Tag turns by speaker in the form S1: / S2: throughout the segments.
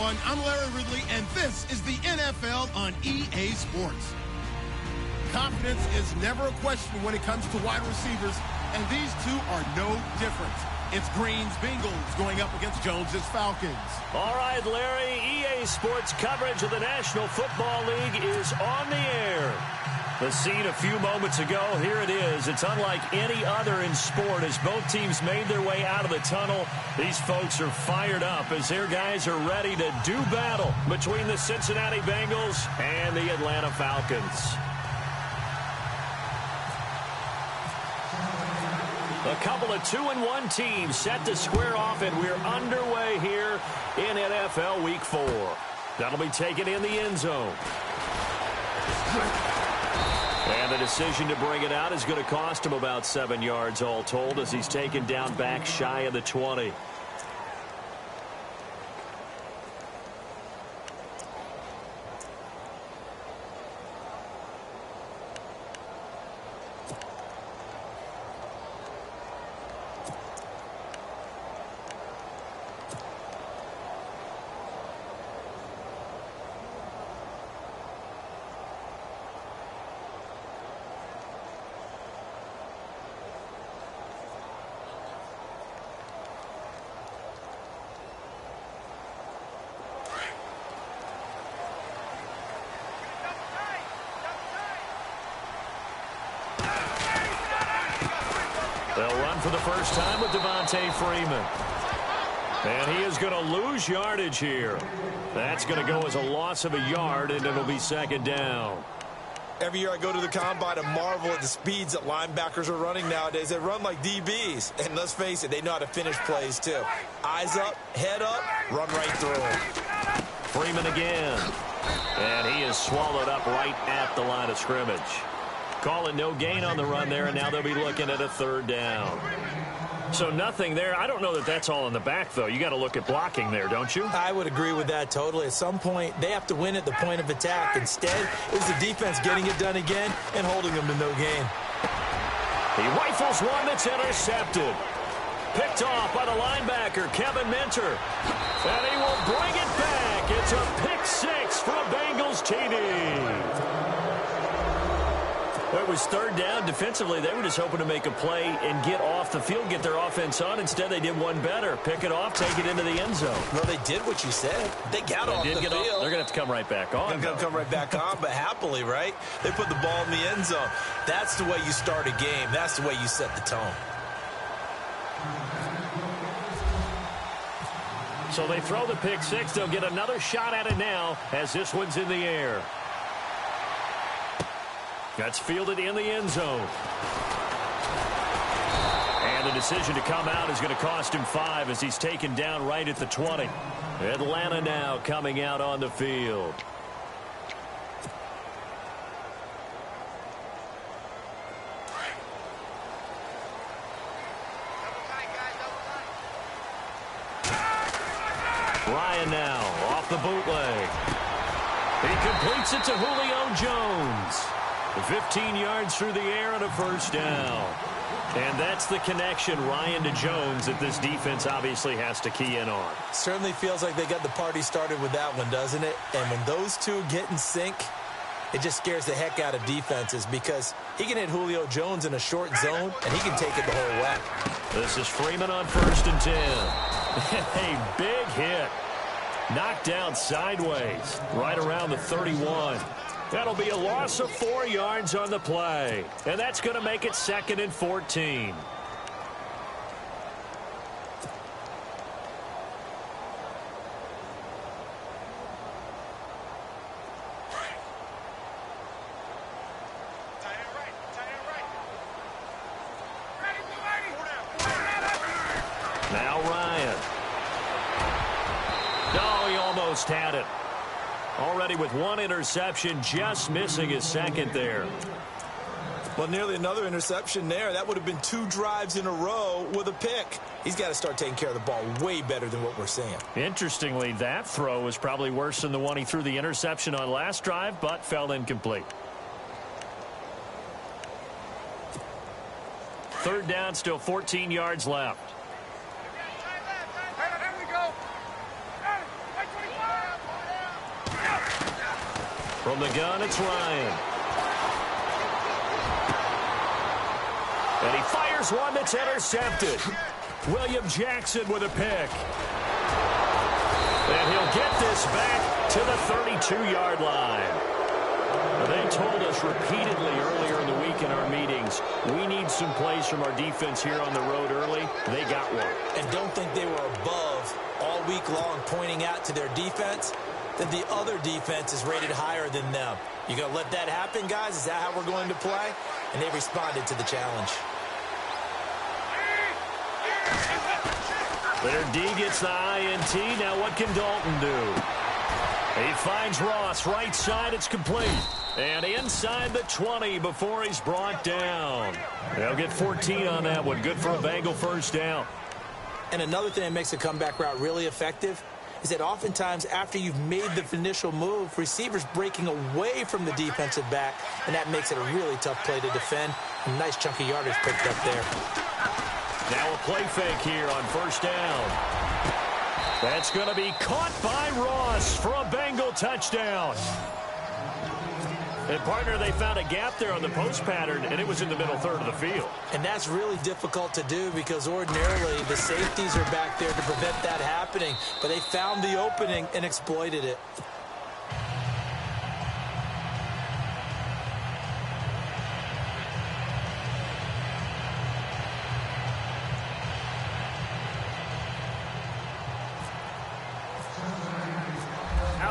S1: everyone. I'm Larry Ridley, and this is the NFL on EA Sports. Confidence is never a question when it comes to wide receivers, and these two are no different. It's Green's Bengals going up against Jones's Falcons.
S2: All right, Larry, EA Sports coverage of the National Football League is on the air. The scene a few moments ago, here it is. It's unlike any other in sport as both teams made their way out of the tunnel. These folks are fired up as their guys are ready to do battle between the Cincinnati Bengals and the Atlanta Falcons. A couple of 2-1 teams set to square off, and we're underway here in NFL Week 4. That'll be taken in the end zone. And the decision to bring it out is going to cost him about 7 yards all told as he's taken down back shy of the 20. They'll run for the first time with Devontae Freeman. And he is going to lose yardage here. That's going to go as a loss of a yard, and it'll be second down.
S3: Every year I go to the combine and marvel at the speeds that linebackers are running nowadays. They run like DBs. And let's face it, they know how to finish plays too. Eyes up, head up, run right through them.
S2: Freeman again. And he is swallowed up right at the line of scrimmage. Call it no gain on the run there, and now they'll be looking at a third down. So nothing there. I don't know that that's all in the back, though. You got to look at blocking there, don't you?
S4: I would agree with that totally. At some point, they have to win at the point of attack. Instead, it's the defense getting it done again and holding them to no gain.
S2: He rifles one that's intercepted. Picked off by the linebacker, Kevin Minter. And he will bring it back. It's a pick six for a Bengals TD. It was third down. Defensively, they were just hoping to make a play and get off the field, get their offense on. Instead, they did one better. Pick it off, take it into the end zone.
S3: Well, they did what you said. They got off the field.
S2: They're going to have to come right back on.
S3: They're going to come right back on, but happily, right? They put the ball in the end zone. That's the way you start a game. That's the way you set the tone.
S2: So they throw the pick six. They'll get another shot at it now as this one's in the air. That's fielded in the end zone. And the decision to come out is going to cost him 5 as he's taken down right at the 20. Atlanta now coming out on the field. Ryan now off the bootleg. He completes it to Julio Jones. 15 yards through the air and a first down. And that's the connection, Ryan to Jones, that this defense obviously has to key in on.
S4: Certainly feels like they got the party started with that one, doesn't it? And when those two get in sync, it just scares the heck out of defenses because he can hit Julio Jones in a short zone, and he can take it the whole way.
S2: This is Freeman on 1st and 10. A big hit. Knocked down sideways, right around the 31. That'll be a loss of 4 yards on the play. And that's going to make it 2nd and 14. Now Ryan. No, he almost had it. Already with one interception, just missing his second there.
S3: Well, nearly another interception there. That would have been 2 drives in a row with a pick. He's got to start taking care of the ball way better than what we're seeing.
S2: Interestingly, that throw was probably worse than the one he threw the interception on last drive, but fell incomplete. Third down, still 14 yards left. From the gun, it's Ryan. And he fires one that's intercepted. William Jackson with a pick. And he'll get this back to the 32-yard line. They told us repeatedly earlier in the week in our meetings, we need some plays from our defense here on the road early. They got one.
S4: And don't think they were above all week long pointing out to their defense that the other defense is rated higher than them. You going to let that happen, guys? Is that how we're going to play? And they responded to the challenge.
S2: Their D gets the INT. Now what can Dalton do? He finds Ross. Right side, it's complete. And inside the 20 before he's brought down. They'll get 14 on that one. Good for a Bengal first down.
S4: And another thing that makes a comeback route really effective is that oftentimes after you've made the initial move, receivers breaking away from the defensive back, and that makes it a really tough play to defend. A nice chunk of yardage picked up there.
S2: Now a play fake here on first down. That's going to be caught by Ross for a Bengal touchdown. And, partner, they found a gap there on the post pattern, and it was in the middle third of the field.
S4: And that's really difficult to do because ordinarily the safeties are back there to prevent that happening. But they found the opening and exploited it.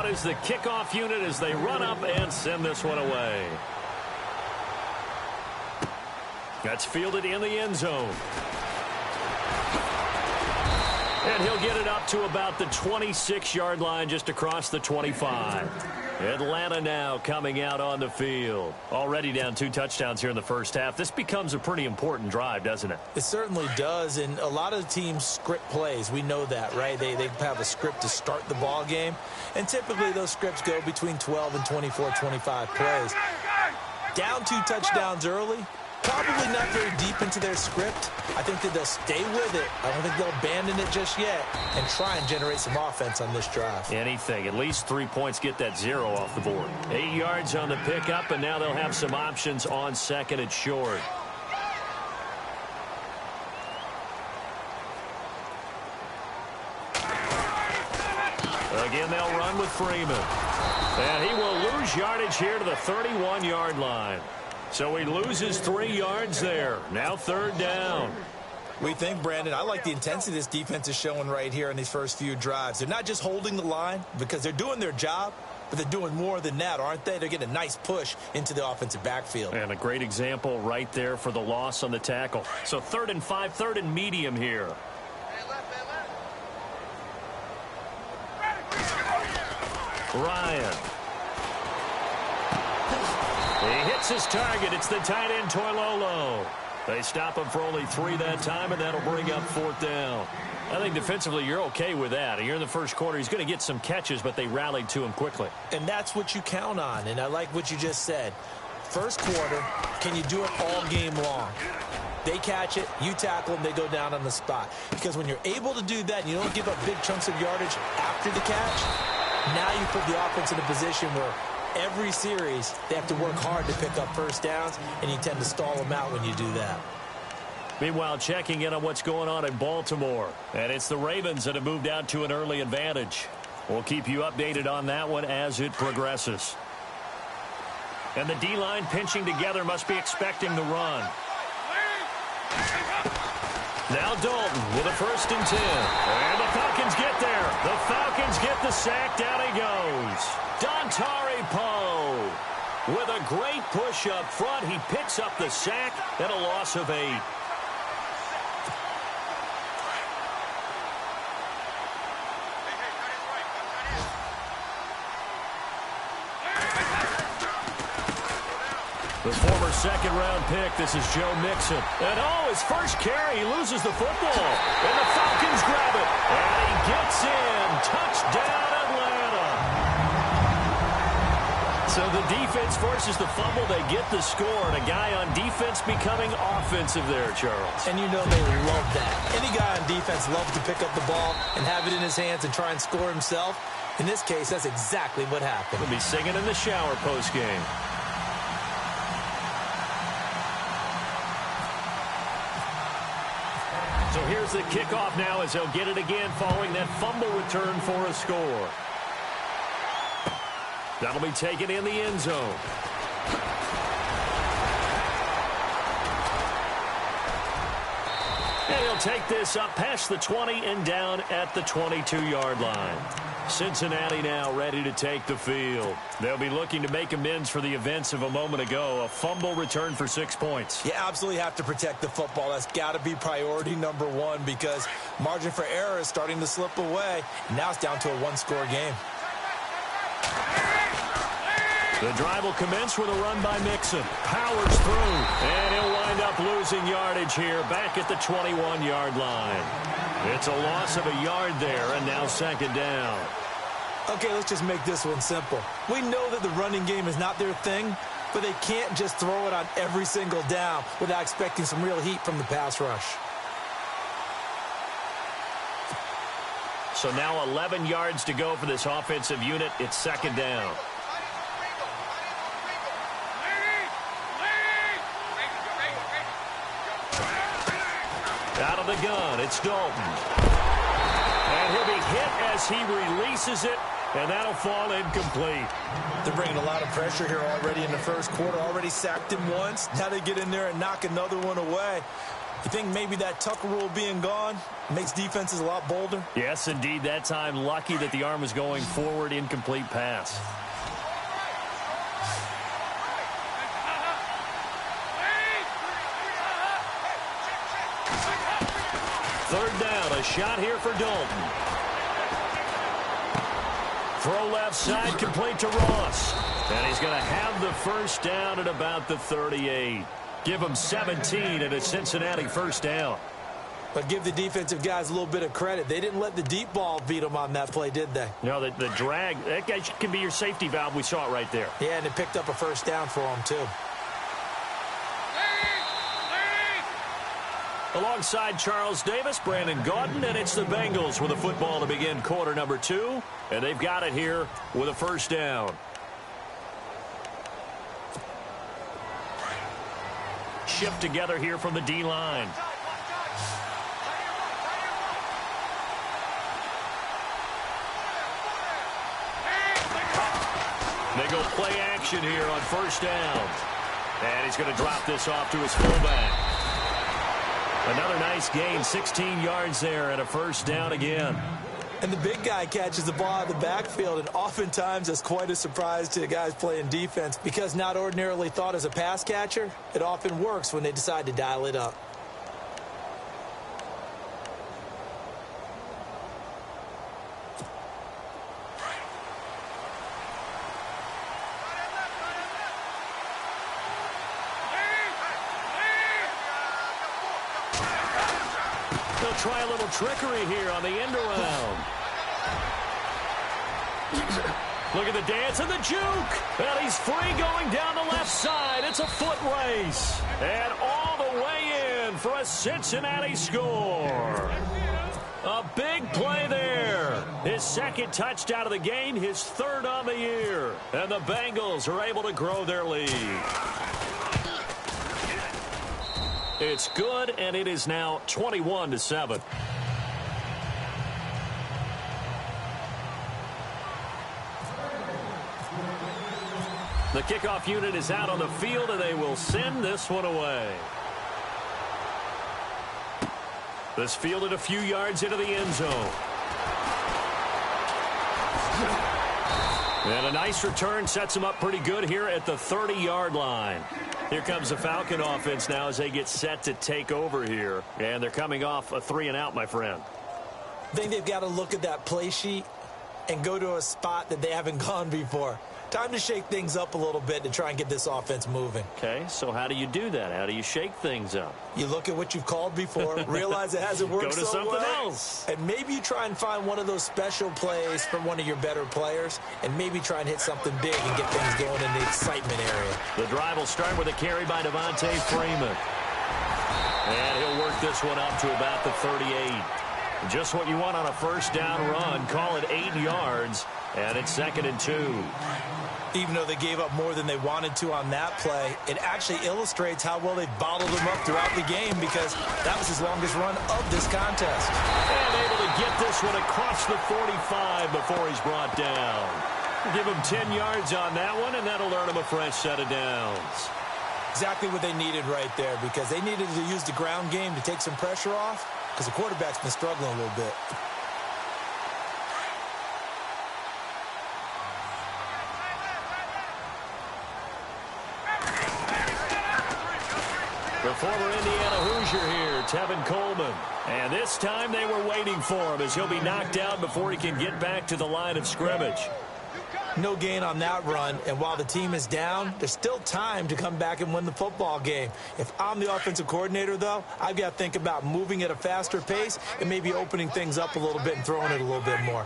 S2: Is the kickoff unit as they run up and send this one away. That's fielded in the end zone. And he'll get it up to about the 26-yard line, just across the 25. Atlanta now coming out on the field. Already down 2 touchdowns here in the first half. This becomes a pretty important drive, doesn't it?
S4: It certainly does, and a lot of teams script plays. We know that, right? They have a script to start the ball game, and typically those scripts go between 12 and 24, 25 plays. Down 2 touchdowns early, probably not very deep into their script. I think that they'll stay with it. I don't think they'll abandon it just yet and try and generate some offense on this drive.
S2: Anything. At least 3 points, get that 0 off the board. 8 yards on the pickup, and now they'll have some options on second and short. Again, they'll run with Freeman. And he will lose yardage here to the 31-yard line. So he loses 3 yards there. Now third down.
S3: We think, Brandon, I like the intensity this defense is showing right here in these first few drives. They're not just holding the line because they're doing their job, but they're doing more than that, aren't they? They're getting a nice push into the offensive backfield.
S2: And a great example right there for the loss on the tackle. So 3rd and 5, 3rd and medium here. Ryan. He hits his target. It's the tight end, Toilolo. They stop him for only 3 that time, and that'll bring up 4th down. I think defensively you're okay with that. Here in the first quarter, he's going to get some catches, but they rallied to him quickly.
S4: And that's what you count on, and I like what you just said. First quarter, can you do it all game long? They catch it, you tackle them, they go down on the spot. Because when you're able to do that and you don't give up big chunks of yardage after the catch, now you put the offense in a position where every series they have to work hard to pick up first downs, and you tend to stall them out when you do that.
S2: Meanwhile, checking in on what's going on in Baltimore. And it's the Ravens that have moved out to an early advantage. We'll keep you updated on that one as it progresses. And the D-line pinching together, must be expecting the run. Now Dalton with a 1st and 10. And the Falcons get there. The Falcons get the sack. Down he goes. Dontari Poe with a great push up front. He picks up the sack and a loss of 8. The former 2nd-round pick, this is Joe Mixon. And his first carry, he loses the football. And the Falcons grab it. And he gets in. Touchdown, Atlanta. So the defense forces the fumble. They get the score. And a guy on defense becoming offensive there, Charles.
S4: And you know they love that. Any guy on defense loves to pick up the ball and have it in his hands and try and score himself. In this case, that's exactly what happened.
S2: We'll be singing in the shower postgame. So here's the kickoff now as they'll get it again following that fumble return for a score. That'll be taken in the end zone. And he'll take this up past the 20 and down at the 22-yard line. Cincinnati now ready to take the field. They'll be looking to make amends for the events of a moment ago. A fumble return for 6 points.
S3: You absolutely have to protect the football. That's got to be priority number one because margin for error is starting to slip away. Now it's down to a one-score game.
S2: The drive will commence with a run by Mixon. Powers through, and he'll wind up losing yardage here back at the 21-yard line. It's a loss of a yard there, and now second down.
S3: Okay, let's just make this one simple. We know that the running game is not their thing, but they can't just throw it on every single down without expecting some real heat from the pass rush.
S2: So now 11 yards to go for this offensive unit. It's second down. Out of the gun, it's Dalton. And he'll be hit as he releases it, and that'll fall incomplete.
S3: They're bringing a lot of pressure here already in the first quarter. Already sacked him once. Now they get in there and knock another one away. You think maybe that Tucker rule being gone makes defenses a lot bolder?
S2: Yes, indeed. That time, lucky that the arm was going forward, incomplete pass. Third down, a shot here for Dalton. Throw left side, complete to Ross. And he's going to have the first down at about the 38. Give him 17 and a Cincinnati first down.
S3: But give the defensive guys a little bit of credit. They didn't let the deep ball beat them on that play, did they?
S2: No, the drag, that guy can be your safety valve. We saw it right there.
S3: Yeah, and it picked up a first down for them, too.
S2: Alongside Charles Davis, Brandon Gaudin, and it's the Bengals with the football to begin quarter number 2. And they've got it here with a first down. Shift together here from the D-line. They go play action here on first down. And he's going to drop this off to his fullback. Another nice gain, 16 yards there and a first down again.
S3: And the big guy catches the ball out of the backfield, and oftentimes it's quite a surprise to the guys playing defense because not ordinarily thought as a pass catcher, it often works when they decide to dial it up.
S2: Try a little trickery here on the end around. Look at the dance and the juke. And he's free going down the left side. It's a foot race. And all the way in for a Cincinnati score. A big play there. His second touchdown of the game, his third on the year. And the Bengals are able to grow their lead. It's good, and it is now 21-7. The kickoff unit is out on the field, and they will send this one away. This fielded a few yards into the end zone. And a nice return sets them up pretty good here at the 30-yard line. Here comes the Falcon offense now as they get set to take over here. And they're coming off a 3-and-out, my friend.
S3: I think they've got to look at that play sheet and go to a spot that they haven't gone before. Time to shake things up a little bit to try and get this offense moving.
S2: Okay, so how do you do that? How do you shake things up?
S3: You look at what you've called before, realize it hasn't worked so well.
S2: Go to something else.
S3: And maybe you try and find one of those special plays from one of your better players, and maybe try and hit something big and get things going in the excitement area.
S2: The drive will start with a carry by Devontae Freeman. And he'll work this one up to about the 38. Just what you want on a first down run. Call it 8 yards, and it's 2nd and 2.
S3: Even though they gave up more than they wanted to on that play, it actually illustrates how well they bottled them up throughout the game because that was his longest run of this contest.
S2: And able to get this one across the 45 before he's brought down. Give him 10 yards on that one, and that'll earn him a fresh set of downs.
S3: Exactly what they needed right there because they needed to use the ground game to take some pressure off because the quarterback's been struggling a little bit.
S2: The former Indiana Hoosier here, Tevin Coleman. And this time they were waiting for him as he'll be knocked down before he can get back to the line of scrimmage.
S3: No gain on that run, and while the team is down, there's still time to come back and win the football game. If I'm the offensive coordinator, though, I've got to think about moving at a faster pace and maybe opening things up a little bit and throwing it a little bit more.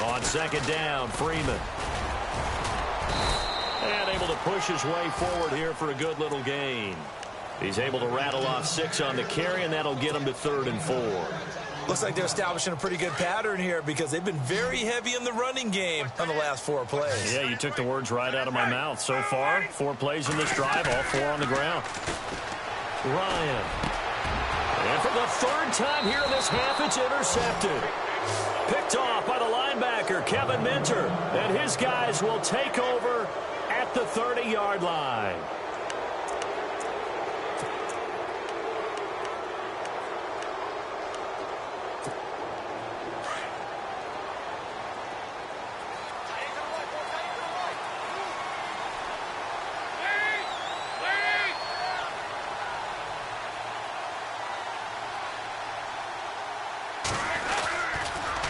S2: On 2nd down, Freeman. And able to push his way forward here for a good little gain. He's able to rattle off 6 on the carry, and that'll get him to 3rd and 4.
S3: Looks like they're establishing a pretty good pattern here because they've been very heavy in the running game on the last 4 plays.
S2: Yeah, you took the words right out of my mouth. So far, 4 plays in this drive, all 4 on the ground. Ryan. And for the 3rd time here in this half, it's intercepted. Picked off by the linebacker, Kevin Minter. And his guys will take over at the 30-yard line.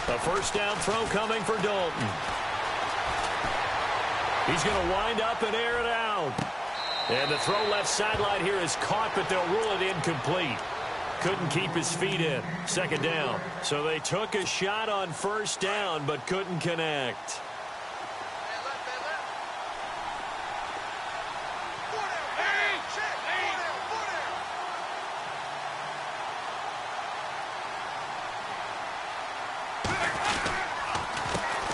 S2: A first down throw coming for Dalton. He's going to wind up and air it out. And the throw left sideline here is caught, but they'll rule it incomplete. Couldn't keep his feet in. 2nd down. So they took a shot on first down, but couldn't connect.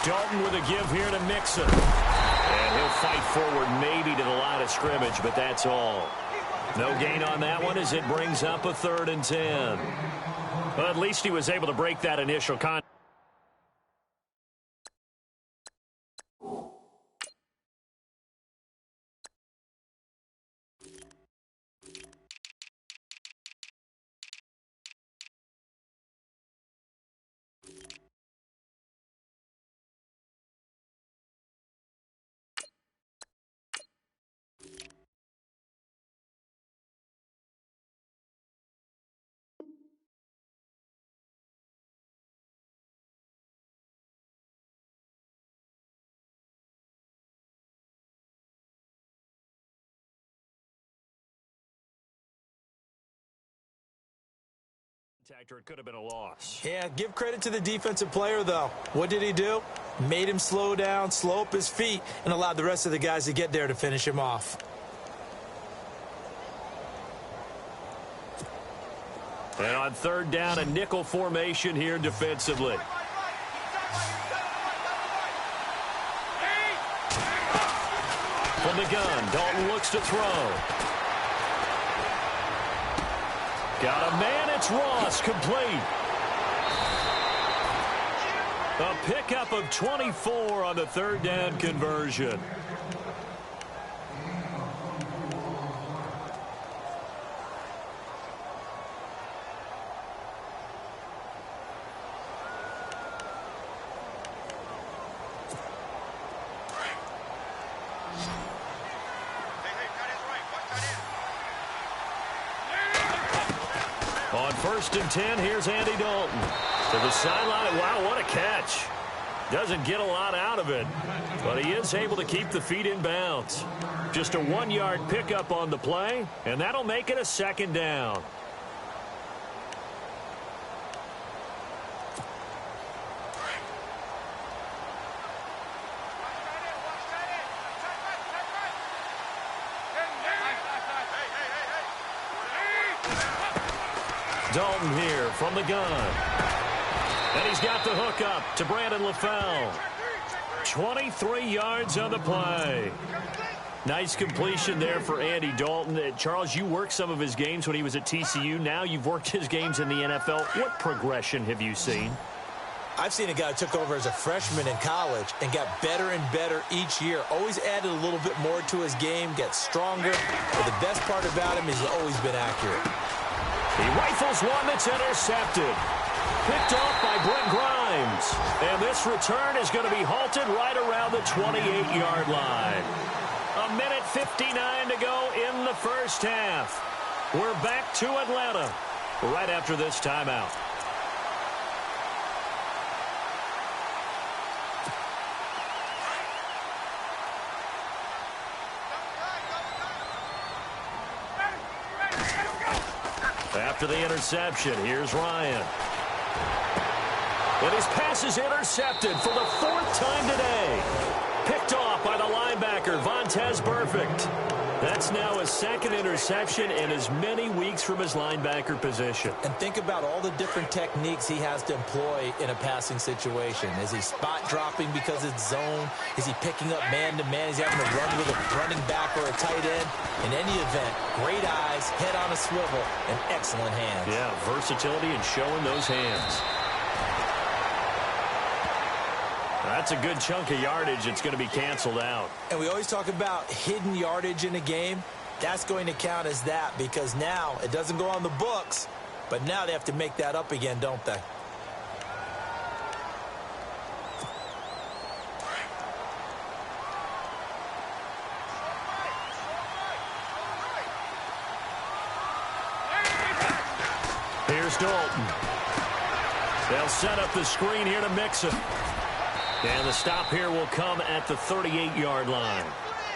S2: Dalton with a give here to Mixon. And he'll fight forward maybe to the line of scrimmage, but that's all. No gain on that one as it brings up a 3rd and 10. But at least he was able to break that initial contact. It could have been a loss.
S3: Yeah, give credit to the defensive player, though. What did he do? Made him slow down, slow up his feet, and allowed the rest of the guys to get there to finish him off.
S2: And on 3rd down, a nickel formation here defensively. From the gun, Dalton looks to throw. Got a man, it's Ross, complete. A pickup of 24 on the 3rd down conversion. On 1st and 10, here's Andy Dalton. To the sideline. Wow, what a catch. Doesn't get a lot out of it, but he is able to keep the feet in bounds. Just a 1-yard pickup on the play, and that'll make it a 2nd down. Dalton here from the gun. And he's got the hook up to Brandon LaFell. 23 yards on the play. Nice completion there for Andy Dalton. Charles, you worked some of his games when he was at TCU. Now you've worked his games in the NFL. What progression have you seen?
S3: I've seen a guy who took over as a freshman in college and got better and better each year. Always added a little bit more to his game, gets stronger. But the best part about him is he's always been accurate.
S2: He rifles one that's intercepted. Picked off by Brent Grimes. And this return is going to be halted right around the 28-yard line. A minute 59 to go in the first half. We're back to Atlanta right after this timeout. After the interception, here's Ryan. And his pass is intercepted for the 4th time today. Picked off by the linebacker, Vontaze Burfict. That's now his 2nd interception in as many weeks from his linebacker position.
S3: And think about all the different techniques he has to employ in a passing situation. Is he spot dropping because it's zone? Is he picking up man-to-man? Is he having to run with a running back or a tight end? In any event, great eyes, head on a swivel, and excellent hands.
S2: Yeah, versatility and showing those hands. That's a good chunk of yardage. It's going to be canceled out.
S3: And we always talk about hidden yardage in a game. That's going to count as that because now it doesn't go on the books, but now they have to make that up again, don't they?
S2: Here's Dalton. They'll set up the screen here to Mixon. And the stop here will come at the 38-yard line.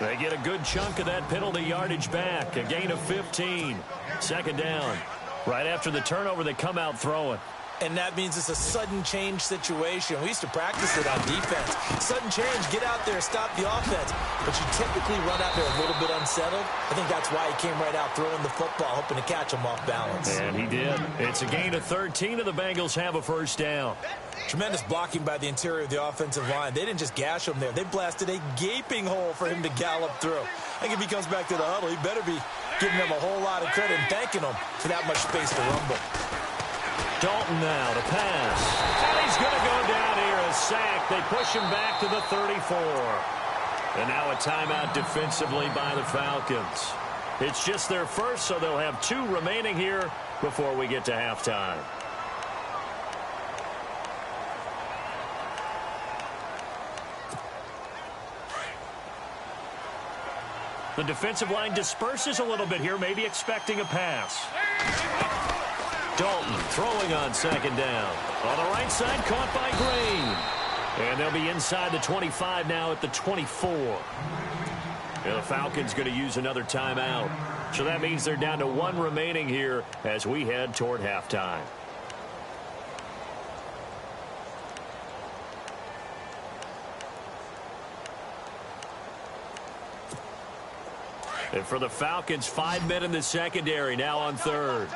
S2: They get a good chunk of that penalty yardage back. A gain of 15. 2nd down. Right after the turnover, they come out throwing.
S3: And that means it's a sudden change situation. We used to practice it on defense. Sudden change, get out there, stop the offense. But you typically run out there a little bit unsettled. I think that's why he came right out throwing the football, hoping to catch him off balance.
S2: And he did. It's a gain of 13, and the Bengals have a 1st down.
S3: Tremendous blocking by the interior of the offensive line. They didn't just gash him there. They blasted a gaping hole for him to gallop through. I think if he comes back to the huddle, he better be giving them a whole lot of credit and thanking them for that much space to rumble.
S2: Dalton now to pass. And he's going to go down here, a sack. They push him back to the 34. And now a timeout defensively by the Falcons. It's just their first, so they'll have 2 remaining here before we get to halftime. The defensive line disperses a little bit here, maybe expecting a pass. Dalton throwing on 2nd down. On the right side, caught by Green. And they'll be inside the 25 now at the 24. And the Falcons going to use another timeout. So that means they're down to 1 remaining here as we head toward halftime. And for the Falcons, 5 men in the secondary now on 3rd.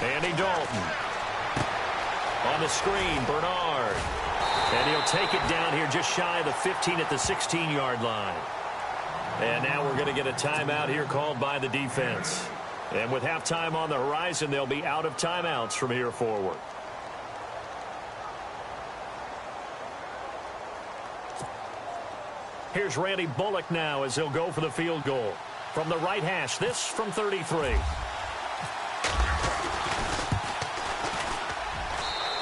S2: Andy Dalton. On the screen, Bernard. And he'll take it down here just shy of the 15 at the 16-yard line. And now we're going to get a timeout here called by the defense. And with halftime on the horizon, they'll be out of timeouts from here forward. Here's Randy Bullock now as he'll go for the field goal. From the right hash, this from 33.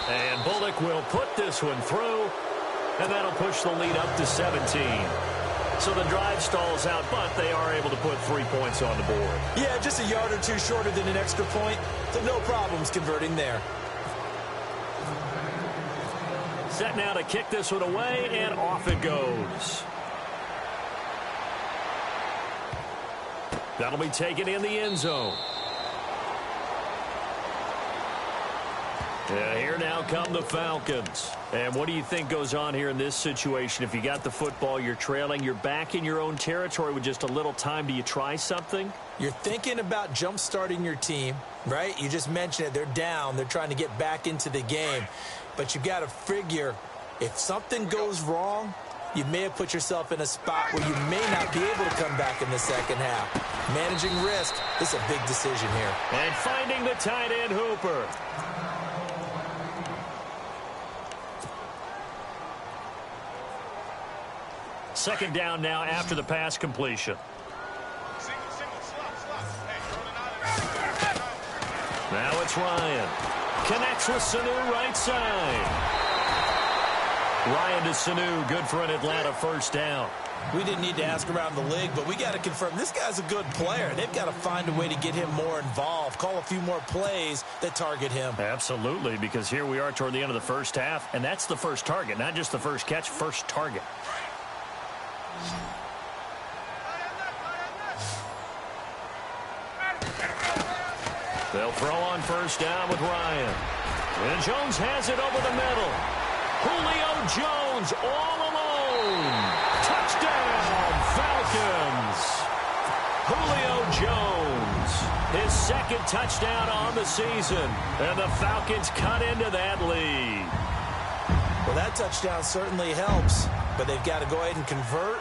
S2: And Bullock will put this one through, and that'll push the lead up to 17. So the drive stalls out, but they are able to put 3 points on the board.
S3: Yeah, just a yard or 2 shorter than an extra point, so no problems converting there.
S2: Set now to kick this one away, and off it goes. That'll be taken in the end zone. Yeah, here now come the Falcons. And what do you think goes on here in this situation? If you got the football, you're trailing, you're back in your own territory with just a little time. Do you try something?
S3: You're thinking about jump-starting your team, right? You just mentioned it. They're down. They're trying to get back into the game. But you got to figure if something goes wrong, you may have put yourself in a spot where you may not be able to come back in the second half. Managing risk is a big decision here.
S2: And finding the tight end Hooper. Second down now after the pass completion. Now it's Ryan. Connects with Sanu right side. Ryan to Sanu, good for an Atlanta first down.
S3: We didn't need to ask around the league, but we got to confirm this guy's a good player. They've got to find a way to get him more involved, call a few more plays that target him.
S2: Absolutely, because here we are toward the end of the first half, and that's the first target, not just the first catch, first target. They'll throw on first down with Ryan. And Jones has it over the middle. Julio Jones all alone. Touchdown, Falcons. Julio Jones, his second touchdown on the season. And the Falcons cut into that lead.
S3: Well, that touchdown certainly helps, but they've got to go ahead and convert,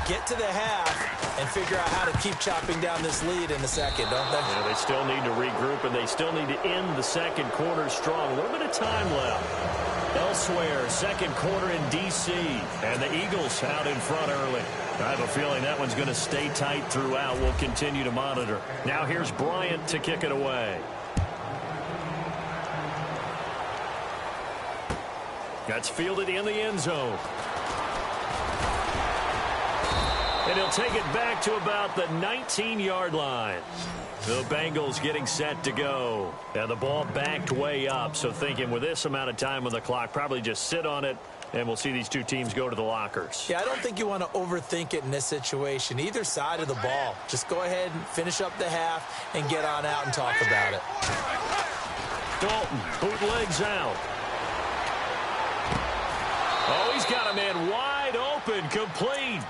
S3: get to the half, and figure out how to keep chopping down this lead in the second, don't they?
S2: Yeah, they still need to regroup, and they still need to end the second quarter strong. A little bit of time left. Elsewhere, second quarter in D.C., and the Eagles out in front early. I have a feeling that one's going to stay tight throughout. We'll continue to monitor. Now here's Bryant to kick it away. That's fielded in the end zone. And he'll take it back to about the 19-yard line. The Bengals getting set to go. And the ball backed way up. So thinking with this amount of time on the clock, probably just sit on it, and we'll see these two teams go to the lockers.
S3: Yeah, I don't think you want to overthink it in this situation. Either side of the ball. Just go ahead and finish up the half and get on out and talk about it.
S2: Dalton, bootlegs out. Oh, he's got a man wide open, complete.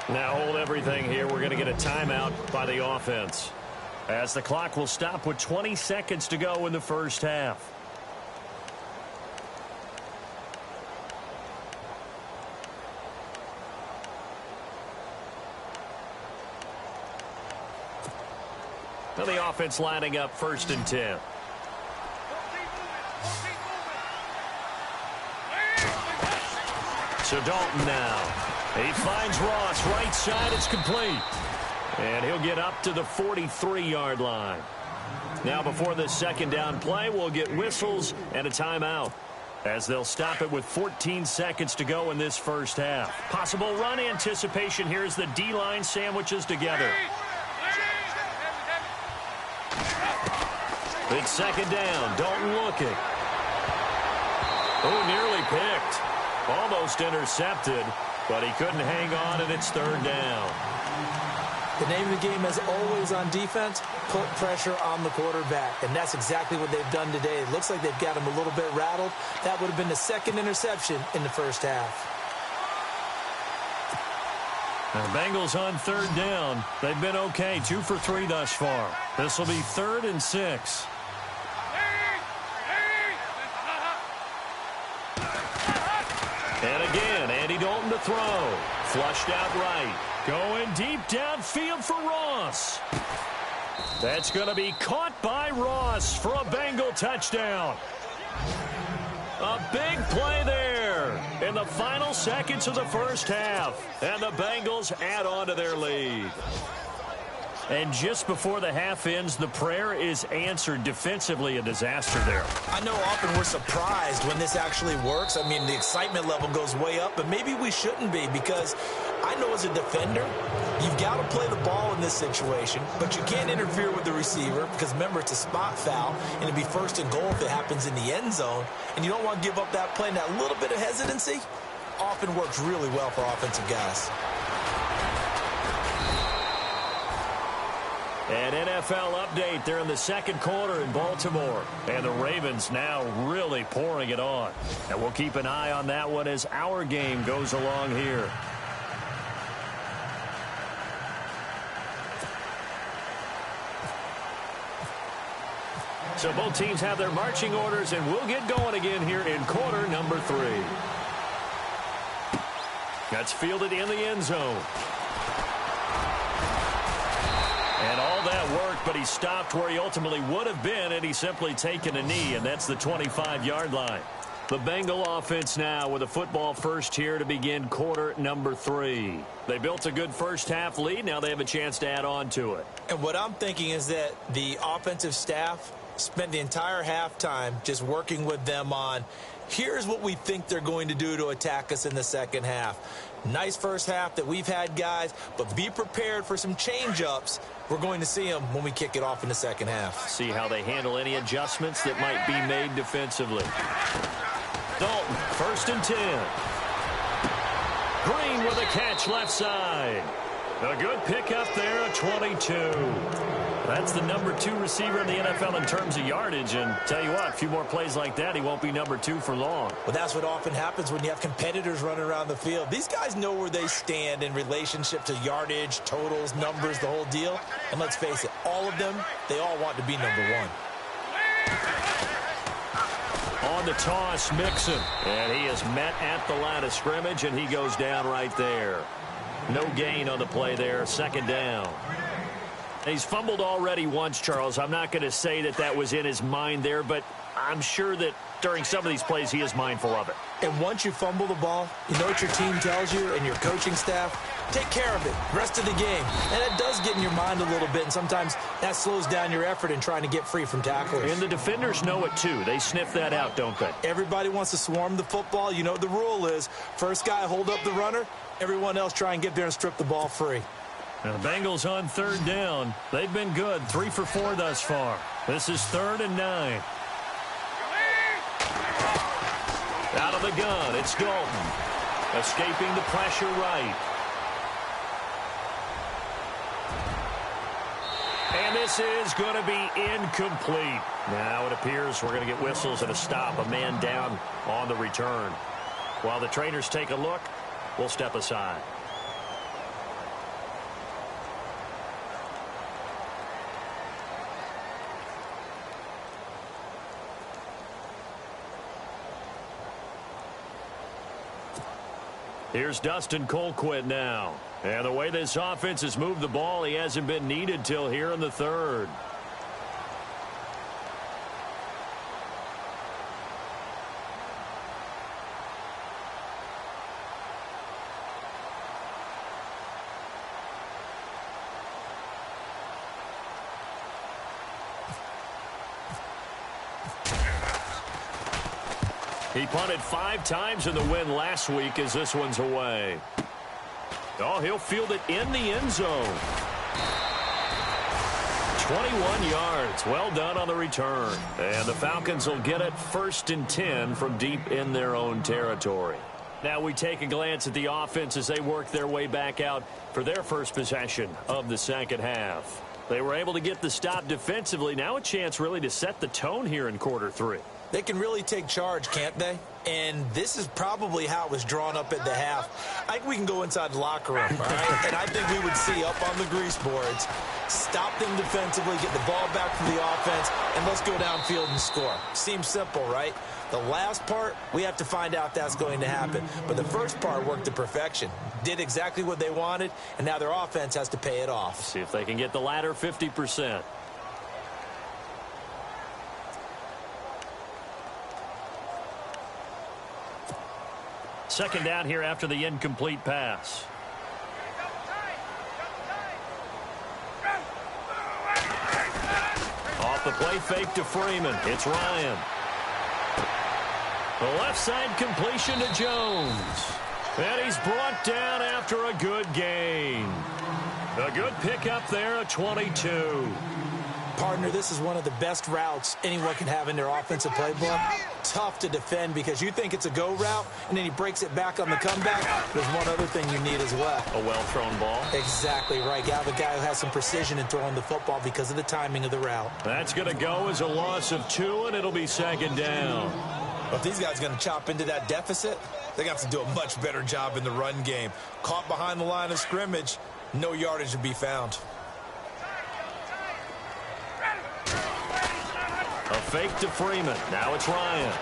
S2: Now hold everything here. We're going to get a timeout by the offense, as the clock will stop with 20 seconds to go in the first half. Now the offense lining up 1st and 10. So Dalton now. He finds Ross right side. It's complete. And he'll get up to the 43-yard line. Now before this second down play, we'll get whistles and a timeout, as they'll stop it with 14 seconds to go in this first half. Possible run anticipation here as the D-line sandwiches together. It's second down. Dalton looking. Oh, nearly picked. Almost intercepted, but he couldn't hang on, and it's 3rd down.
S3: The name of the game, as always on defense, put pressure on the quarterback, and that's exactly what they've done today. It looks like they've got him a little bit rattled. That would have been the second interception in the first half.
S2: The Bengals on 3rd down. They've been okay, 2 for 3 thus far. This will be 3rd and 6. And again, Andy Dalton to throw. Flushed out right. Going deep downfield for Ross. That's going to be caught by Ross for a Bengal touchdown. A big play there in the final seconds of the first half. And the Bengals add on to their lead. And just before the half ends, the prayer is answered. Defensively, a disaster there.
S3: I know often we're surprised when this actually works. I mean, the excitement level goes way up, but maybe we shouldn't be, because I know as a defender, you've got to play the ball in this situation, but you can't interfere with the receiver because, remember, it's a spot foul, and it'd be 1st and goal if it happens in the end zone, and you don't want to give up that play. And that little bit of hesitancy often works really well for offensive guys.
S2: An NFL update. They're in the second quarter in Baltimore. And the Ravens now really pouring it on. And we'll keep an eye on that one as our game goes along here. So both teams have their marching orders, and we'll get going again here in quarter number 3. That's fielded in the end zone. And all that work, but he stopped where he ultimately would have been, and he's simply taken a knee, and that's the 25-yard line. The Bengal offense now with a football first here to begin quarter number 3. They built a good first-half lead. Now they have a chance to add on to it.
S3: And what I'm thinking is that the offensive staff spent the entire halftime just working with them on, here's what we think they're going to do to attack us in the second half. Nice first half that we've had, guys, but be prepared for some change-ups. We're going to see them when we kick it off in the second half.
S2: See how they handle any adjustments that might be made defensively. Dalton, 1st and 10. Green with a catch left side. A good pickup there at 22. That's the number 2 receiver in the NFL in terms of yardage. And tell you what, a few more plays like that, he won't be number 2 for long.
S3: Well, that's what often happens when you have competitors running around the field. These guys know where they stand in relationship to yardage, totals, numbers, the whole deal. And let's face it, all of them, they all want to be number 1.
S2: On the toss, Mixon. And he is met at the line of scrimmage, and he goes down right there. No gain on the play there, 2nd down. He's fumbled already once, Charles. I'm not going to say that that was in his mind there, but I'm sure that during some of these plays he is mindful of it.
S3: And once you fumble the ball, you know what your team tells you and your coaching staff? Take care of it rest of the game. And it does get in your mind a little bit, and sometimes that slows down your effort in trying to get free from tacklers.
S2: And the defenders know it too. They sniff that out, don't they?
S3: Everybody wants to swarm the football. You know what the rule is. First guy hold up the runner. Everyone else try and get there and strip the ball free.
S2: Now the Bengals on 3rd down. They've been good, 3 for 4 thus far. This is 3rd and 9. Out of the gun, it's Dalton. Escaping the pressure right. And this is going to be incomplete. Now it appears we're going to get whistles and a stop. A man down on the return. While the trainers take a look, we'll step aside. Here's Dustin Colquitt now. And the way this offense has moved the ball, he hasn't been needed till here in the 3rd. He punted 5 times in the win last week as this one's away. Oh, he'll field it in the end zone. 21 yards. Well done on the return. And the Falcons will get it 1st and 10 from deep in their own territory. Now we take a glance at the offense as they work their way back out for their first possession of the second half. They were able to get the stop defensively. Now a chance really to set the tone here in quarter 3.
S3: They can really take charge, can't they? And this is probably how it was drawn up at the half. I think we can go inside the locker room, all right? And I think we would see up on the grease boards, stop them defensively, get the ball back from the offense, and let's go downfield and score. Seems simple, right? The last part, we have to find out that's going to happen. But the first part worked to perfection. Did exactly what they wanted, and now their offense has to pay it off.
S2: See if they can get the latter 50%. Second down here after the incomplete pass. Off the play fake to Freeman. It's Ryan. The left side completion to Jones. And he's brought down after a good gain. A good pickup there at 22.
S4: Partner, this is one of the best routes anyone can have in their offensive playbook. Tough to defend because you think it's a go route, and then he breaks it back on the comeback. There's one other thing you need as well.
S2: A well-thrown ball.
S4: Exactly right. You have a guy who has some precision in throwing the football because of the timing of the route.
S2: That's going to go as a loss of 2, and it'll be second down.
S3: Well, if these guys are going to chop into that deficit, they're going to have to do a much better job in the run game. Caught behind the line of scrimmage, no yardage to be found.
S2: A fake to Freeman. Now it's Ryan.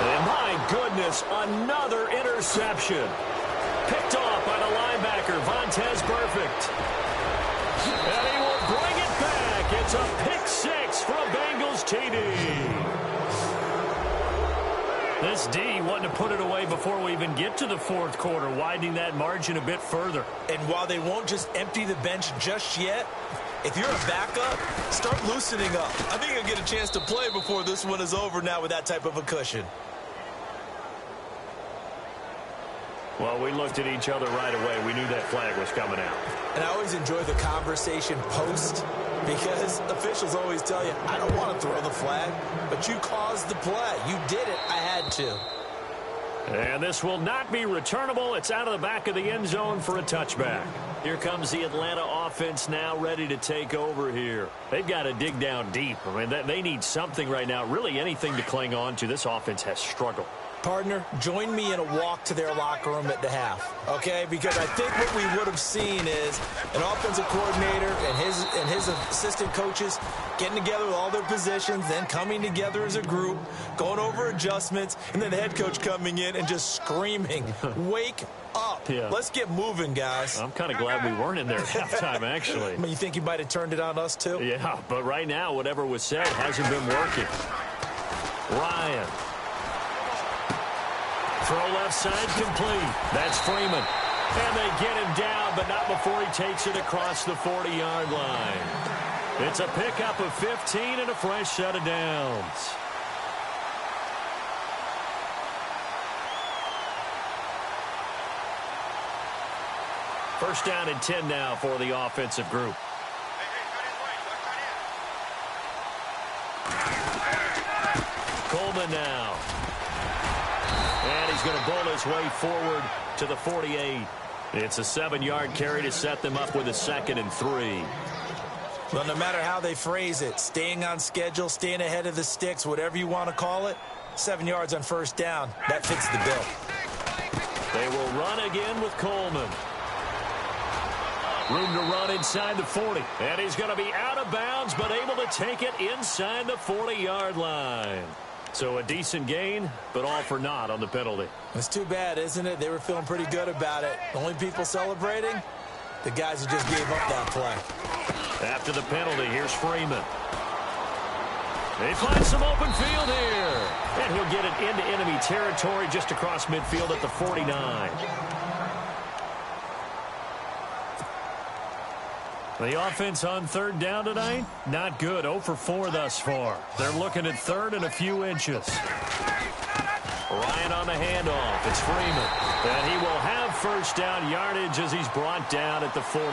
S2: And my goodness, another interception. Picked off by the linebacker, Vontaze Burfict. And he will bring it back. It's a pick 6 for a Bengals TD. This D wanting to put it away before we even get to the fourth quarter, widening that margin a bit further.
S3: And while they won't just empty the bench just yet, if you're a backup, start loosening up. I think you'll get a chance to play before this one is over now with that type of a cushion.
S2: Well, we looked at each other right away. We knew that flag was coming out.
S3: And I always enjoy the conversation post because officials always tell you, I don't want to throw the flag, but you caused the play. You did it. I had to.
S2: And this will not be returnable. It's out of the back of the end zone for a touchback. Here comes the Atlanta offense now ready to take over here. They've got to dig down deep. I mean, they need something right now, really anything to cling on to. This offense has struggled.
S3: Partner, join me in a walk to their locker room at the half, okay? Because I think what we would have seen is an offensive coordinator and his assistant coaches getting together with all their positions, then coming together as a group, going over adjustments, and then the head coach coming in and just screaming, wake up.
S2: Yeah.
S3: Let's get moving, guys.
S2: I'm kind of glad we weren't in there at halftime, actually.
S3: I mean, you think you might have turned it on us, too?
S2: Yeah, but right now, whatever was said hasn't been working. Ryan. Throw left side complete. That's Freeman. And they get him down, but not before he takes it across the 40-yard line. It's a pickup of 15 and a fresh set of downs. First down and 10 now for the offensive group. Coleman now. And he's going to bowl his way forward to the 48. It's a 7-yard carry to set them up with a 2nd and 3.
S3: Well, no matter how they phrase it, staying on schedule, staying ahead of the sticks, whatever you want to call it, 7 yards on first down, that fits the bill.
S2: They will run again with Coleman. Room to run inside the 40. And he's going to be out of bounds, but able to take it inside the 40-yard line. So a decent gain, but all for naught on the penalty.
S3: It's too bad, isn't it? They were feeling pretty good about it. The only people celebrating, the guys who just gave up that play.
S2: After the penalty, here's Freeman. They find some open field here. And he'll get it into enemy territory just across midfield at the 49. The offense on third down tonight, not good. 0 for 4 thus far. They're looking at third and a few inches. Ryan on the handoff. It's Freeman. And he will have first down yardage as he's brought down at the 41.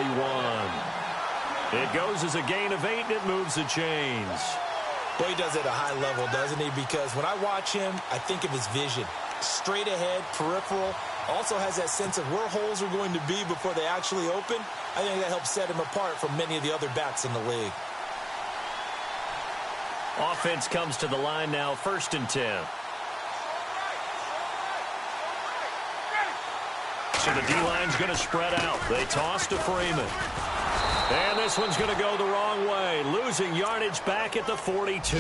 S2: It goes as a gain of 8, and it moves the chains.
S3: Boy, he does it at a high level, doesn't he? Because when I watch him, I think of his vision. Straight ahead, peripheral. Also has that sense of where holes are going to be before they actually open. I think that helps set him apart from many of the other backs in the league.
S2: Offense comes to the line now, 1st and 10. So the D-line's going to spread out. They toss to Freeman. And this one's going to go the wrong way. Losing yardage back at the 42.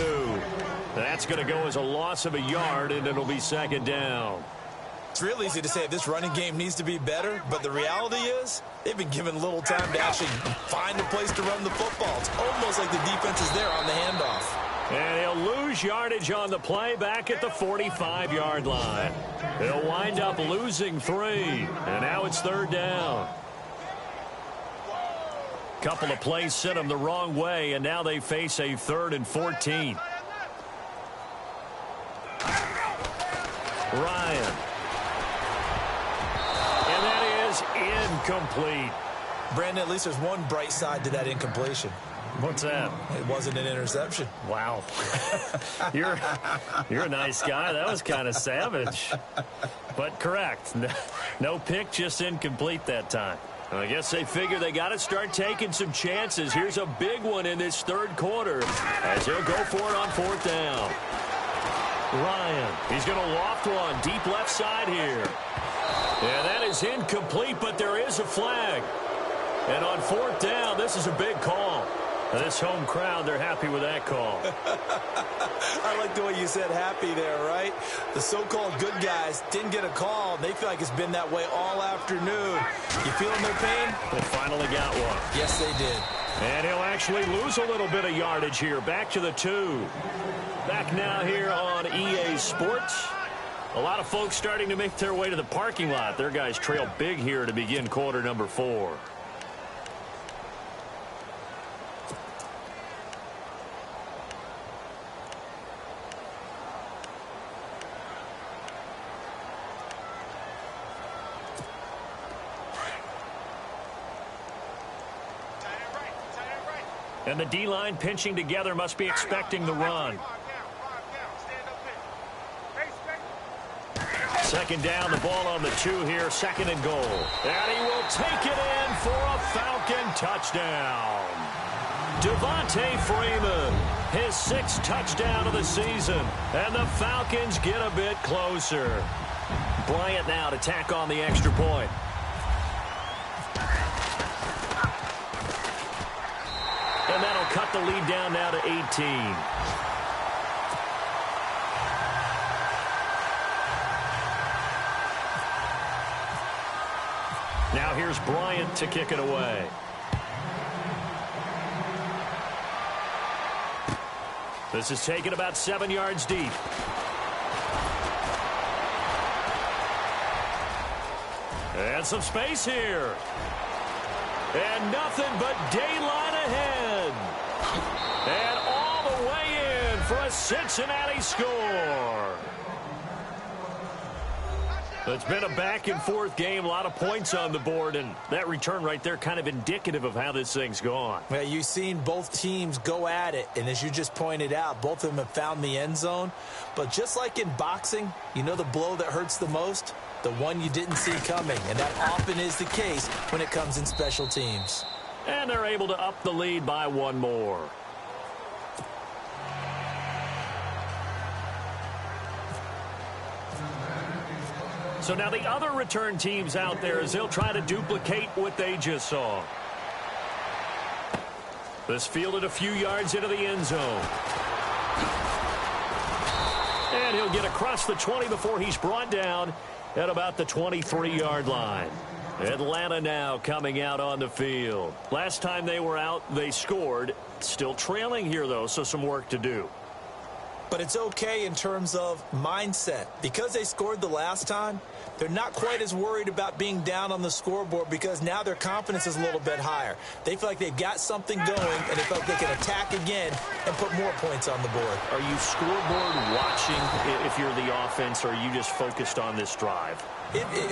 S2: That's going to go as a loss of a yard, and it'll be 2nd down.
S3: It's real easy to say this running game needs to be better, but the reality is they've been given little time to actually find a place to run the football. It's almost like the defense is there on the handoff.
S2: And he'll lose yardage on the play back at the 45-yard line. He'll wind up losing 3, and now it's 3rd down. Couple of plays sent them the wrong way, and now they face a 3rd and 14. Ryan. And that is incomplete.
S3: Brandon, at least there's one bright side to that incompletion.
S2: What's that?
S3: It wasn't an interception.
S2: Wow. You're a nice guy. That was kind of savage. But correct. No pick, just incomplete that time. I guess they figure they got to start taking some chances. Here's a big one in this third quarter as he'll go for it on fourth down. Ryan, he's going to loft one deep left side here. And that is incomplete, but there is a flag. And on fourth down, this is a big call. This home crowd, they're happy with that call.
S3: I like the way you said happy there, right? The so-called good guys didn't get a call. They feel like it's been that way all afternoon. You feeling their pain?
S2: They finally got one.
S3: Yes, they did.
S2: And he'll actually lose a little bit of yardage here. Back to the 2. Back now here on EA Sports. A lot of folks starting to make their way to the parking lot. Their guys trail big here to begin quarter number 4. And the D-line pinching together must be expecting the run. Second down, the ball on the 2 here, second and goal. And he will take it in for a Falcon touchdown. Devontae Freeman, his 6th touchdown of the season. And the Falcons get a bit closer. Bryant now to tack on the extra point. And that'll cut the lead down now to 18. Now here's Bryant to kick it away. This is taken about 7 yards deep. And some space here. And nothing but daylight ahead. And all the way in for a Cincinnati score. It's been a back-and-forth game, a lot of points on the board, and that return right there kind of indicative of how this thing's gone.
S3: Well, you've seen both teams go at it, and as you just pointed out, both of them have found the end zone. But just like in boxing, you know the blow that hurts the most? The one you didn't see coming, and that often is the case when it comes in special teams.
S2: And they're able to up the lead by 1 more. So now the other return teams out there as they'll try to duplicate what they just saw. This fielded a few yards into the end zone. And he'll get across the 20 before he's brought down at about the 23-yard line. Atlanta now coming out on the field. Last time they were out, they scored. Still trailing here, though, so some work to do.
S3: But it's okay in terms of mindset. Because they scored the last time, they're not quite as worried about being down on the scoreboard because now their confidence is a little bit higher. They feel like they've got something going, and they feel like they can attack again and put more points on the board.
S2: Are you scoreboard watching if you're the offense, or are you just focused on this drive?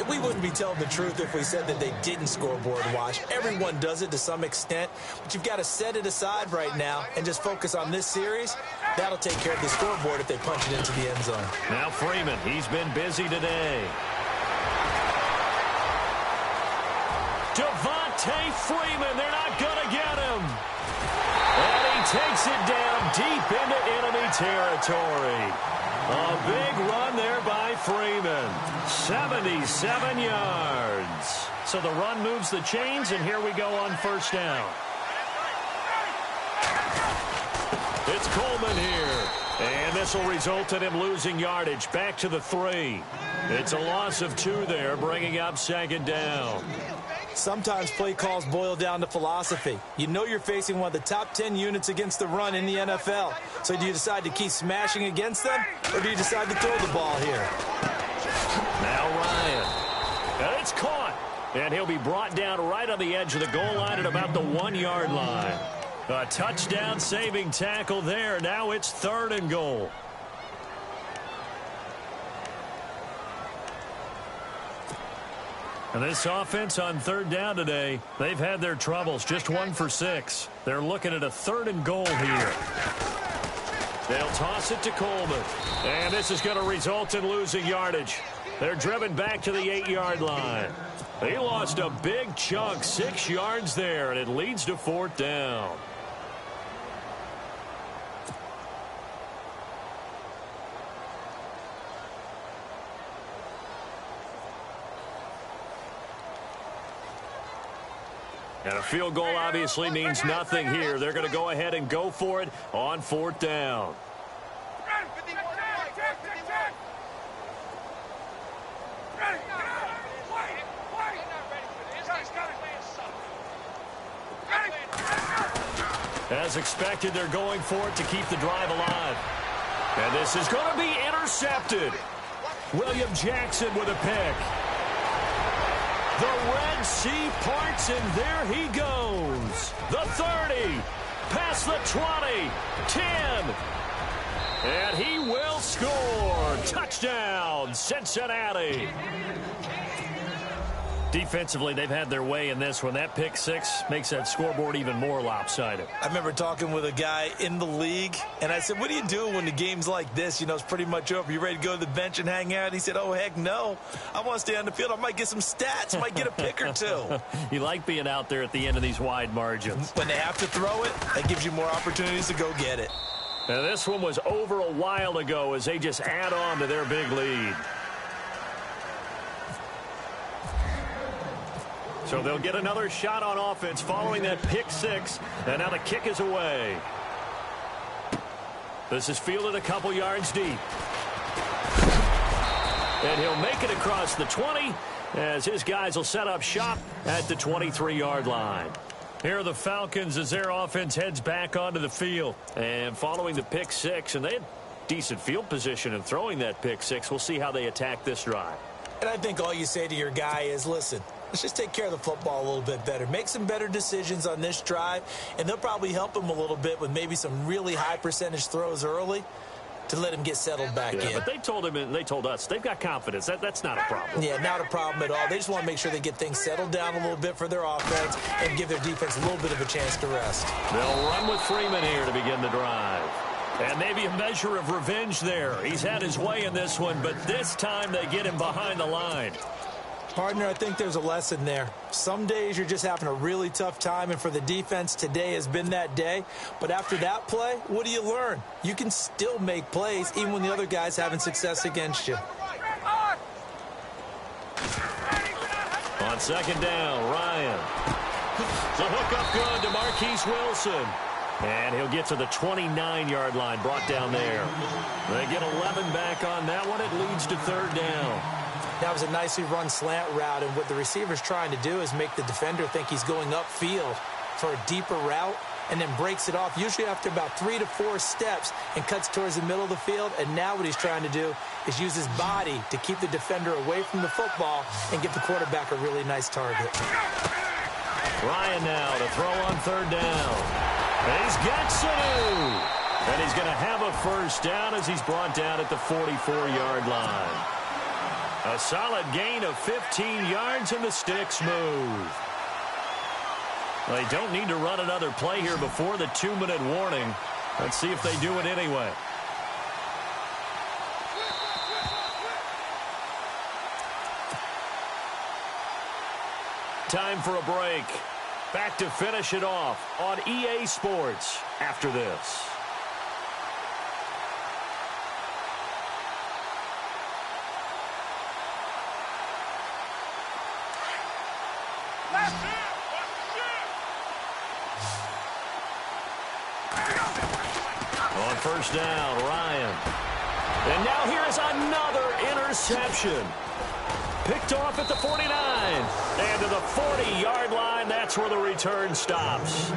S3: We wouldn't be telling the truth if we said that they didn't scoreboard watch. Everyone does it to some extent, but you've got to set it aside right now and just focus on this series. That'll take care of the scoreboard if they punch it into the end zone.
S2: Now Freeman, he's been busy today. Devontae Freeman, they're not going to get him. And he takes it down deep into enemy territory. A big run there by Freeman. 77 yards. So the run moves the chains, and here we go on first down. It's Coleman here. And this will result in him losing yardage. Back to the 3. It's a loss of 2 there, bringing up second down.
S3: Sometimes play calls boil down to philosophy. You know you're facing one of the top 10 units against the run in the NFL. So do you decide to keep smashing against them, or do you decide to throw the ball here?
S2: Now Ryan. And it's caught. And he'll be brought down right on the edge of the goal line at about the 1-yard line. A touchdown saving tackle there. Now it's 3rd and goal. And this offense on third down today, they've had their troubles. Just 1 for 6. They're looking at a 3rd and goal here. They'll toss it to Coleman. And this is going to result in losing yardage. They're driven back to the 8-yard line. He lost a big chunk, 6 yards there, and it leads to 4th down. And a field goal obviously means nothing here. They're going to go ahead and go for it on 4th down. As expected, they're going for it to keep the drive alive. And this is going to be intercepted. William Jackson with a pick. The Red Sea parts, and there he goes. The 30, past the 20, 10. And he will score. Touchdown, Cincinnati. Defensively, they've had their way in this one. That pick 6 makes that scoreboard even more lopsided.
S3: I remember talking with a guy in the league, and I said, what do you do when the game's like this? You know, it's pretty much over. You ready to go to the bench and hang out? He said, oh, heck no. I want to stay on the field. I might get some stats. I might get a pick or 2.
S2: You like being out there at the end of these wide margins.
S3: When they have to throw it, that gives you more opportunities to go get it.
S2: Now, this one was over a while ago as they just add on to their big lead. So they'll get another shot on offense following that pick 6. And now the kick is away. This is fielded a couple yards deep. And he'll make it across the 20 as his guys will set up shop at the 23-yard line. Here are the Falcons as their offense heads back onto the field. And following the pick 6, and they had decent field position in throwing that pick 6. We'll see how they attack this drive.
S3: And I think all you say to your guy is, listen, let's just take care of the football a little bit better. Make some better decisions on this drive, and they'll probably help him a little bit with maybe some really high percentage throws early to let him get settled back in.
S2: But they told him and they told us they've got confidence. That's not a problem.
S3: Yeah, not a problem at all. They just want to make sure they get things settled down a little bit for their offense and give their defense a little bit of a chance to rest.
S2: They'll run with Freeman here to begin the drive. And maybe a measure of revenge there. He's had his way in this one, but this time they get him behind the line.
S3: Partner, I think there's a lesson there. Some days you're just having a really tough time, and for the defense, today has been that day. But after that play, what do you learn? You can still make plays even when the other guy's having success against you.
S2: On 2nd down, Ryan. The hook up good to Marquise Wilson. And he'll get to the 29-yard line, brought down there. They get 11 back on that one. It leads to 3rd down.
S3: That was a nicely run slant route, and what the receiver's trying to do is make the defender think he's going upfield for a deeper route and then breaks it off, usually after about 3 to 4 steps, and cuts towards the middle of the field. And now what he's trying to do is use his body to keep the defender away from the football and give the quarterback a really nice target.
S2: Ryan now to throw on 3rd down. And he's got Sanu. And he's going to have a 1st down as he's brought down at the 44-yard line. A solid gain of 15 yards, and the sticks move. They don't need to run another play here before the 2-minute warning. Let's see if they do it anyway. Time for a break. Back to finish it off on EA Sports after this. On 1st down, Ryan. And now here is another interception. Picked off at the 49. And to the 40-yard line. line. That's where the return stops.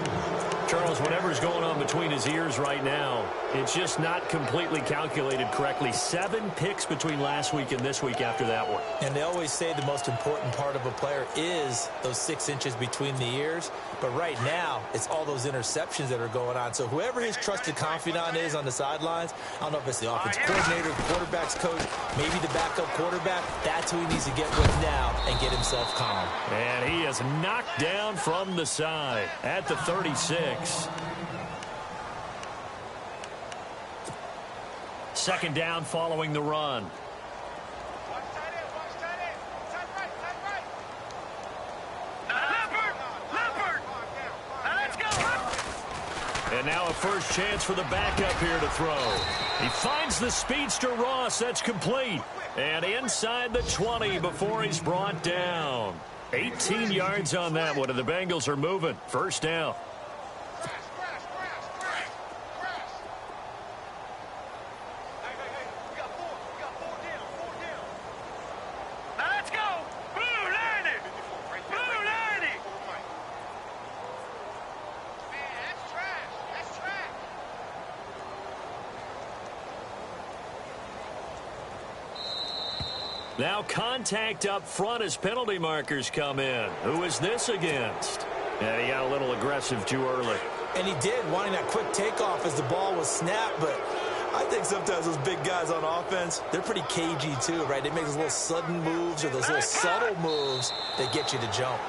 S2: Charles, whatever's going on between his ears right now, it's just not completely calculated correctly. 7 picks between last week and this week after that one.
S3: And they always say the most important part of a player is those 6 inches between the ears. But right now, it's all those interceptions that are going on. So whoever his trusted confidant is on the sidelines, I don't know if it's the offensive coordinator, the quarterback's coach, maybe the backup quarterback, that's who he needs to get with now and get himself calm.
S2: And he is knocked down from the side at the 36. Second down following the run. And now a first chance for the backup here to throw. He finds the speedster Ross. That's complete. And inside the 20 before he's brought down. 18 yards on that one, and the Bengals are moving. First down. Now contact up front as penalty markers come in. Who is this against? Yeah, he got a little aggressive too early.
S3: And he did, wanting that quick takeoff as the ball was snapped. But I think sometimes those big guys on offense, they're pretty cagey too, right? They make those little sudden moves or those little subtle moves that get you to jump.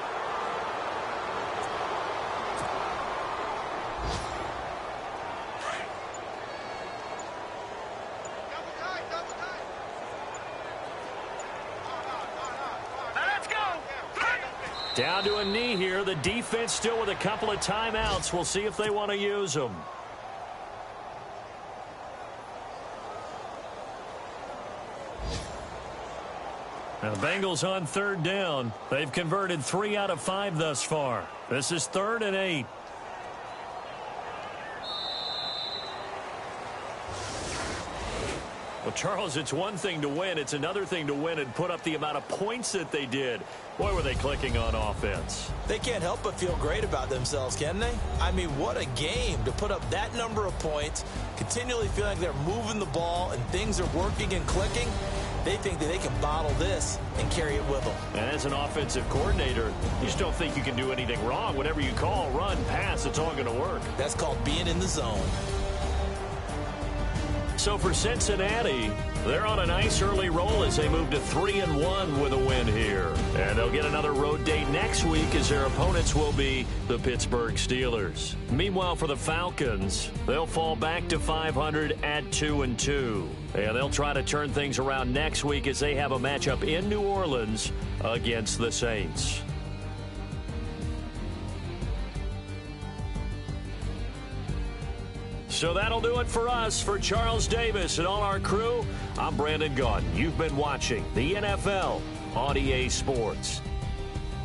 S2: Down to a knee here. The defense still with a couple of timeouts. We'll see if they want to use them. Now the Bengals on third down. They've converted 3 out of 5 thus far. This is 3rd and 8. Well, Charles, it's one thing to win. It's another thing to win and put up the amount of points that they did. Boy, were they clicking on offense.
S3: They can't help but feel great about themselves, can they? I mean, what a game to put up that number of points, continually feeling like they're moving the ball and things are working and clicking. They think that they can bottle this and carry it with them.
S2: And as an offensive coordinator, you just don't think you can do anything wrong. Whatever you call, run, pass, it's all going to work.
S3: That's called being in the zone.
S2: So for Cincinnati, they're on a nice early roll as they move to 3-1 with a win here. And they'll get another road date next week as their opponents will be the Pittsburgh Steelers. Meanwhile, for the Falcons, they'll fall back to 500 at 2-2. And they'll try to turn things around next week as they have a matchup in New Orleans against the Saints. So that'll do it for us. For Charles Davis and all our crew, I'm Brandon Gaudin. You've been watching the NFL on EA Sports.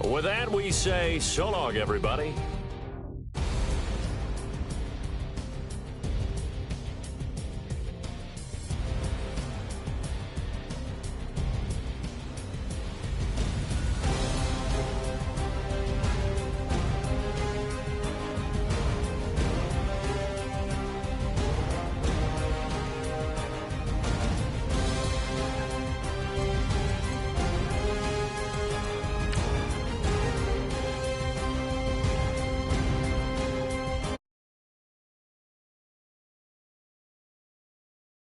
S2: With that, we say so long, everybody.